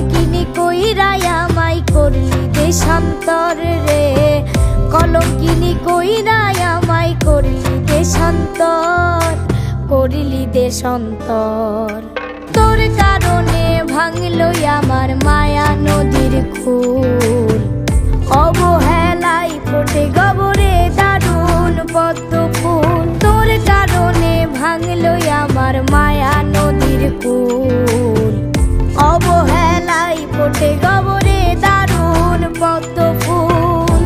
কলঙ্কিনী কইরাই আমায় করলি দেশান্তর রে, কলঙ্কিনী কইরাই আমায় করলি দেশান্তর, করলি দেশান্তর। তোর কারণে ভাঙলো আমার মায়া নদীর কুল, অবহেলায় ফোটে গবরে দারুণ পদ্ম ফুল। তোর কারণে ভাঙলো আমার মায়া নদীর কুল, অবহেলায় ফোটে গবরে দারুণ পদ্ম ফুল।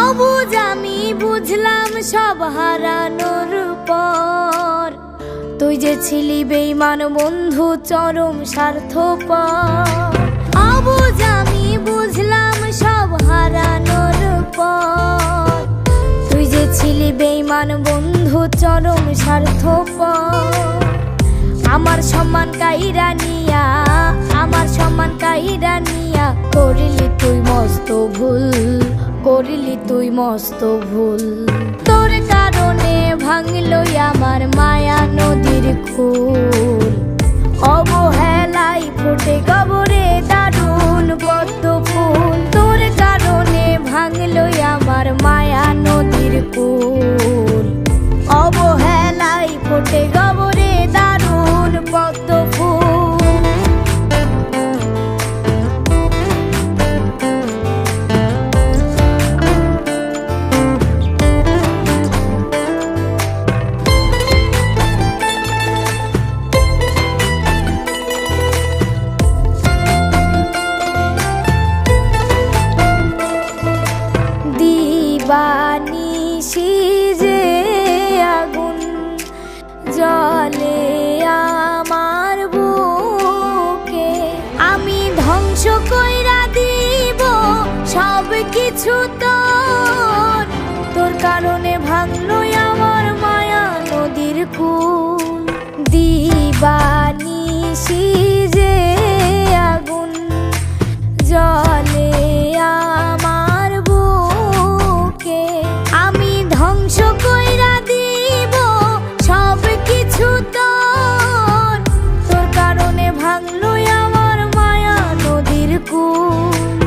অবুঝ আমি বুঝলাম সব হারানোর পর, তুই যে ছিলি বেঈমান বন্ধু চরম স্বার্থপর। অবুঝ আমি বুঝলাম সব হারানোর পর, তুই যে ছিলি বেঈমান বন্ধু চরম স্বার্থপর। আমার সম্মান কাইরা নিয়া, আমার সম্মান কাইরা নিয়া করলি তুই মস্ত ভুল, করলি তুই মস্ত ভুল। তোর কারণে ভাঙলো আমার মায়া নদীর কুল, অবহেলায় ফোটে গবরে দারুণ পদ্ম ফুল। তোর কারণে ভাঙলো আমার মায়া নদীর কুল, অবহেলায় ফোটে গবরে দারুণ পদ্ম ফুল। দিবানিশি যে আগুন জ্বলে আমার বুকে, আমি ধ্বংস কইরা দিব সব কিছু তোর। তোর কারণে ভাঙলো আমার মায়া নদীর কুল, দিবানিশি যে আগুন জ্বলে আমার বুকে, আমি ধ্বংস কইরা দিব সব কিছু তোর। তোর কারণে ভাঙলো আমার মায়া নদীর কুল,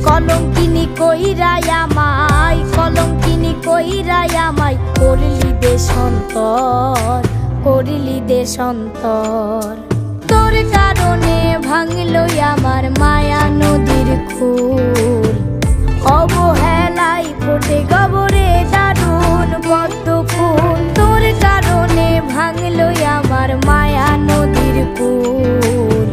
কলঙ্কিনী কইরাই আমায়, কলঙ্কিনী কইরাই আমায় করলি দেশান্তর, করলি দেশান্তর। তোর কারণে ভাঙলো আমার মায়া নদীর কুল, অবহেলায় ফোটে গবরে দারুণ পদ্ম ফুল। তোর কারণে ভাঙলো আমার মায়া নদীর কুল,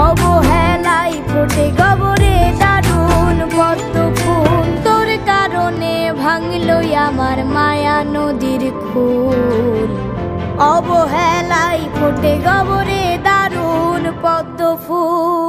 অবহেলায় ফোটে গবরে দারুণ পদ্ম ফুল। তোর কারণে ভাঙলো আমার মায়া নদীর কুল, অবহেলায় ফোটে গবরে দারুণ পদ্ম ফুল।